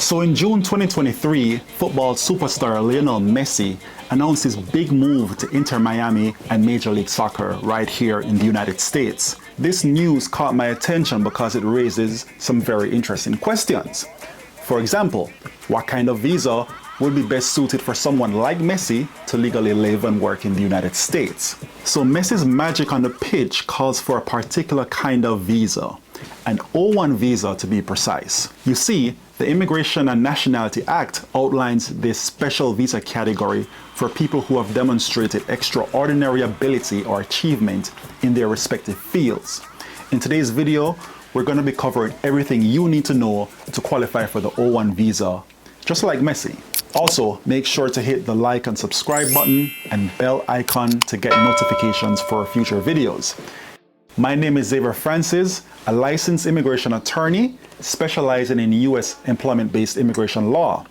So in June 2023, football superstar Lionel Messi announced his big move to Inter Miami and Major League Soccer right here in the United States. This news caught my attention because it raises some very interesting questions. For example, what kind of visa would be best suited for someone like Messi to legally live and work in the United States? So Messi's magic on the pitch calls for a particular kind of visa, an O1 visa to be precise. You see, the Immigration and Nationality Act outlines this special visa category for people who have demonstrated extraordinary ability or achievement in their respective fields. In today's video, we're going to be covering everything you need to know to qualify for the O1 visa, just like Messi. Also, make sure to hit the like and subscribe button and bell icon to get notifications for future videos. My name is Xavier Francis, a licensed immigration attorney specializing in U.S. employment-based immigration law.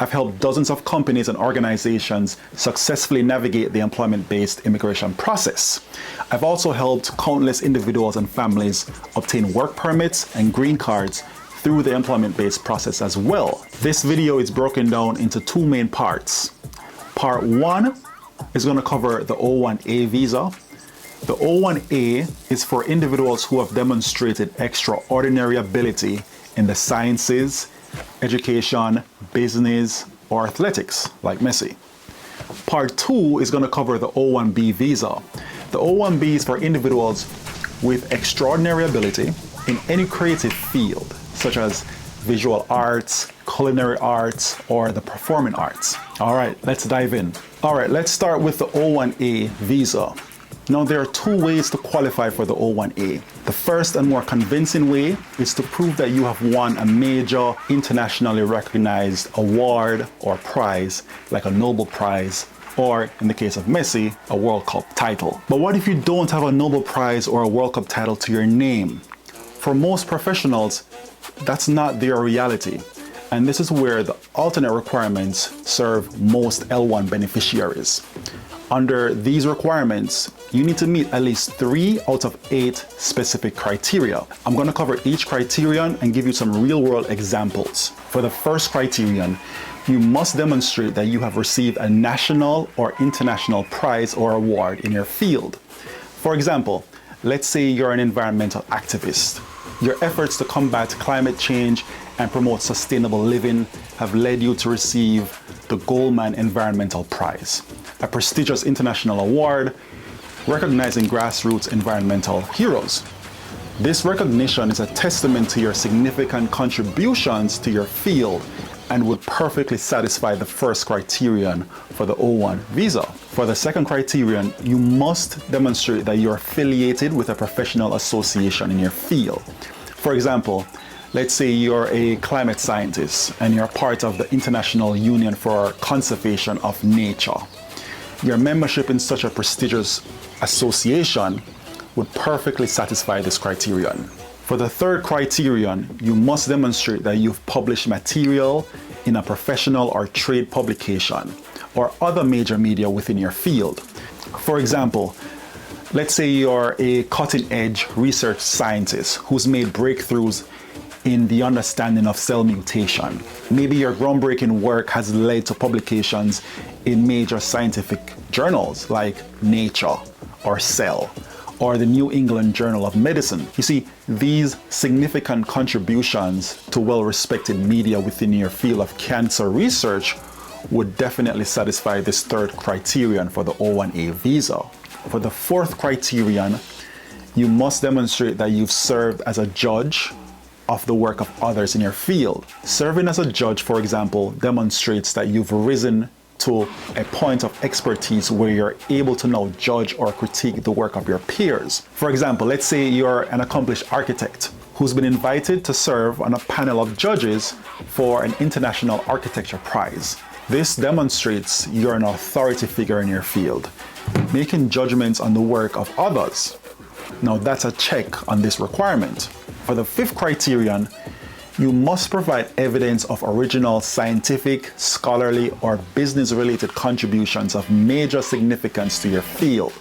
I've helped dozens of companies and organizations successfully navigate the employment-based immigration process. I've also helped countless individuals and families obtain work permits and green cards through the employment-based process as well. This video is broken down into two main parts. Part 1 is going to cover the O1A visa. The O1A is for individuals who have demonstrated extraordinary ability in the sciences, education, business, or athletics, like Messi. Part 2 is going to cover the O1B visa. The O1B is for individuals with extraordinary ability in any creative field, such as visual arts, culinary arts, or the performing arts. All right, let's dive in. All right, let's start with the O1A visa. Now, there are two ways to qualify for the O1A. The first and more convincing way is to prove that you have won a major internationally recognized award or prize, like a Nobel Prize, or in the case of Messi, a World Cup title. But what if you don't have a Nobel Prize or a World Cup title to your name? For most professionals, that's not their reality. And this is where the alternate requirements serve most L1 beneficiaries. Under these requirements, you need to meet at least 3 out of 8 specific criteria. I'm going to cover each criterion and give you some real-world examples. For the first criterion, you must demonstrate that you have received a national or international prize or award in your field. For example, let's say you're an environmental activist. Your efforts to combat climate change and promote sustainable living have led you to receive the Goldman Environmental Prize, a prestigious international award recognizing grassroots environmental heroes. This recognition is a testament to your significant contributions to your field and would perfectly satisfy the first criterion for the O1 visa. For the second criterion, you must demonstrate that you're affiliated with a professional association in your field. For example, let's say you're a climate scientist and you're part of the International Union for Conservation of Nature. Your membership in such a prestigious association would perfectly satisfy this criterion. For the third criterion, you must demonstrate that you've published material in a professional or trade publication or other major media within your field. For example, let's say you're a cutting-edge research scientist who's made breakthroughs in the understanding of cell mutation. Maybe your groundbreaking work has led to publications in major scientific journals like Nature or Cell or the New England Journal of Medicine. You see, these significant contributions to well-respected media within your field of cancer research would definitely satisfy this third criterion for the O1A visa. For the fourth criterion, you must demonstrate that you've served as a judge of the work of others in your field. Serving as a judge, for example, demonstrates that you've risen to a point of expertise where you're able to now judge or critique the work of your peers. For example, let's say you're an accomplished architect who's been invited to serve on a panel of judges for an international architecture prize. This demonstrates you're an authority figure in your field, making judgments on the work of others. Now that's a check on this requirement. For the fifth criterion, you must provide evidence of original scientific, scholarly, or business-related contributions of major significance to your field.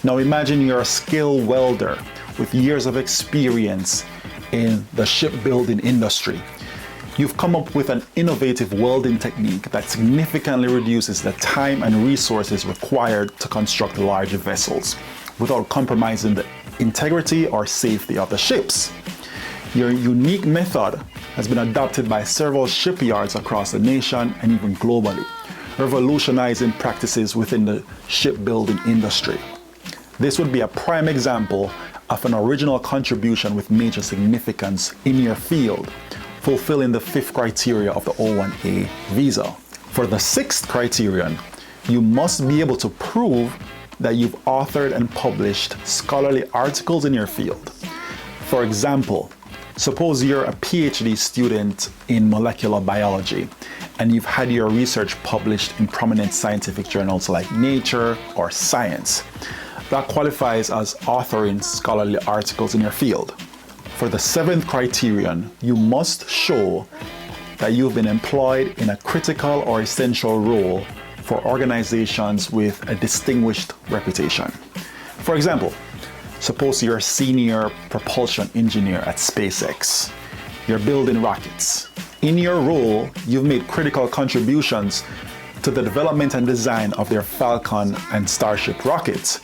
Now imagine you're a skilled welder with years of experience in the shipbuilding industry. You've come up with an innovative welding technique that significantly reduces the time and resources required to construct larger vessels without compromising the integrity or safety of the ships. Your unique method has been adopted by several shipyards across the nation and even globally, revolutionizing practices within the shipbuilding industry. This would be a prime example of an original contribution with major significance in your field, fulfilling the 5th criteria of the O1A Visa. For the 6th criterion, you must be able to prove that you've authored and published scholarly articles in your field. For example, suppose you're a PhD student in molecular biology and you've had your research published in prominent scientific journals like Nature or Science. That qualifies as authoring scholarly articles in your field. For the 7th criterion, you must show that you've been employed in a critical or essential role for organizations with a distinguished reputation. For example, suppose you're a senior propulsion engineer at SpaceX. You're building rockets. In your role, you've made critical contributions to the development and design of their Falcon and Starship rockets.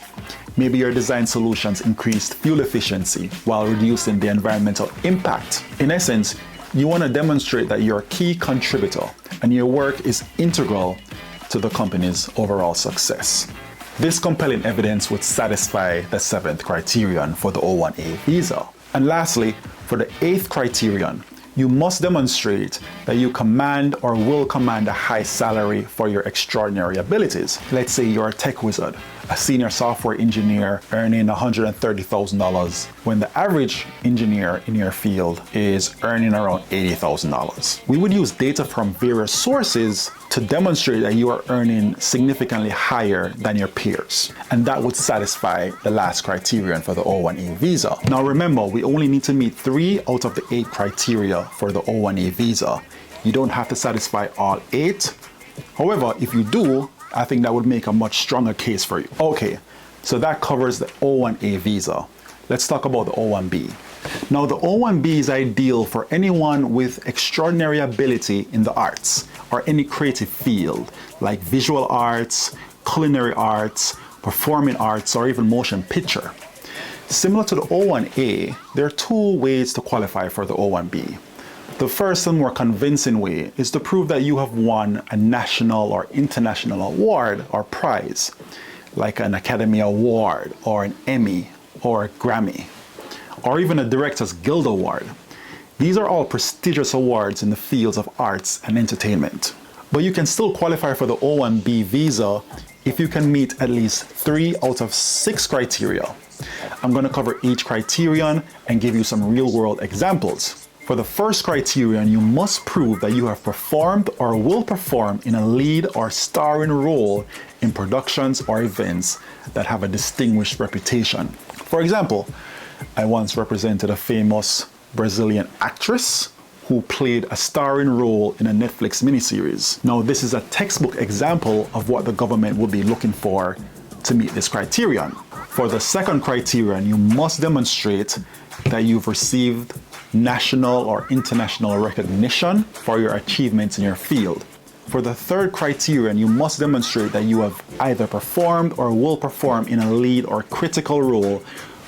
Maybe your design solutions increased fuel efficiency while reducing the environmental impact. In essence, you want to demonstrate that you're a key contributor and your work is integral to the company's overall success. This compelling evidence would satisfy the 7th criterion for the O1A Visa. And lastly, for the 8th criterion, you must demonstrate that you command or will command a high salary for your extraordinary abilities. Let's say you're a tech wizard, a senior software engineer earning $130,000 when the average engineer in your field is earning around $80,000. We would use data from various sources to demonstrate that you are earning significantly higher than your peers. And that would satisfy the last criterion for the O1A Visa. Now remember, we only need to meet 3 out of the 8 criteria for the O1A Visa. You don't have to satisfy all 8. However, if you do, I think that would make a much stronger case for you. Okay, so that covers the O1A Visa. Let's talk about the O1B. Now, the O1B is ideal for anyone with extraordinary ability in the arts or any creative field like visual arts, culinary arts, performing arts, or even motion picture. Similar to the O1A, there are 2 ways to qualify for the O1B. The first and more convincing way is to prove that you have won a national or international award or prize, like an Academy Award or an Emmy or a Grammy, or even a Directors Guild Award. These are all prestigious awards in the fields of arts and entertainment. But you can still qualify for the O1B Visa if you can meet at least 3 out of 6 criteria. I'm going to cover each criterion and give you some real-world examples. For the first criterion, you must prove that you have performed or will perform in a lead or starring role in productions or events that have a distinguished reputation. For example, I once represented a famous Brazilian actress who played a starring role in a Netflix miniseries. Now, this is a textbook example of what the government would be looking for to meet this criterion. For the second criterion, you must demonstrate that you've received national or international recognition for your achievements in your field. For the third criterion, you must demonstrate that you have either performed or will perform in a lead or critical role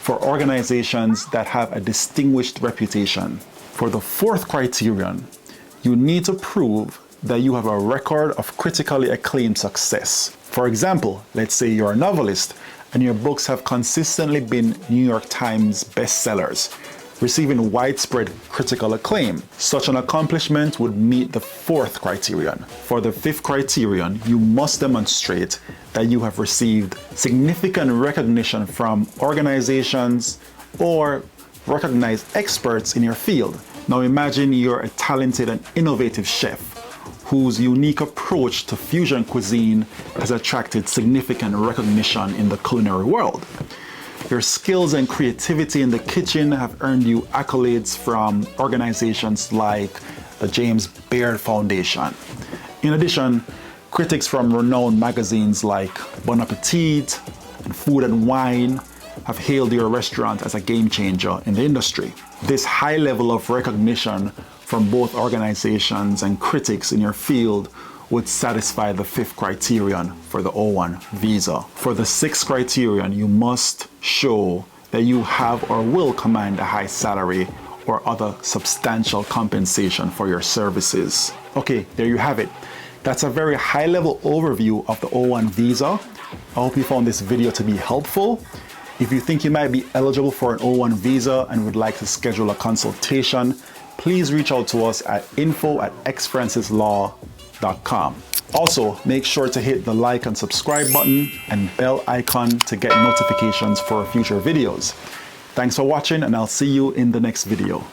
for organizations that have a distinguished reputation. For the fourth criterion, you need to prove that you have a record of critically acclaimed success. For example, let's say you're a novelist and your books have consistently been New York Times bestsellers, receiving widespread critical acclaim. Such an accomplishment would meet the fourth criterion. For the fifth criterion, you must demonstrate that you have received significant recognition from organizations or recognized experts in your field. Now imagine you're a talented and innovative chef whose unique approach to fusion cuisine has attracted significant recognition in the culinary world. Your skills and creativity in the kitchen have earned you accolades from organizations like the James Beard Foundation. In addition, critics from renowned magazines like Bon Appetit and Food and Wine have hailed your restaurant as a game changer in the industry. This high level of recognition from both organizations and critics in your field would satisfy the 5th criterion for the O1 visa. For the 6th criterion, you must show that you have or will command a high salary or other substantial compensation for your services. Okay, there you have it. That's a very high-level overview of the O1 visa. I hope you found this video to be helpful. If you think you might be eligible for an O1 visa and would like to schedule a consultation, please reach out to us at info@xfrancislaw.com. Also, make sure to hit the like and subscribe button and bell icon to get notifications for future videos. Thanks for watching, and I'll see you in the next video.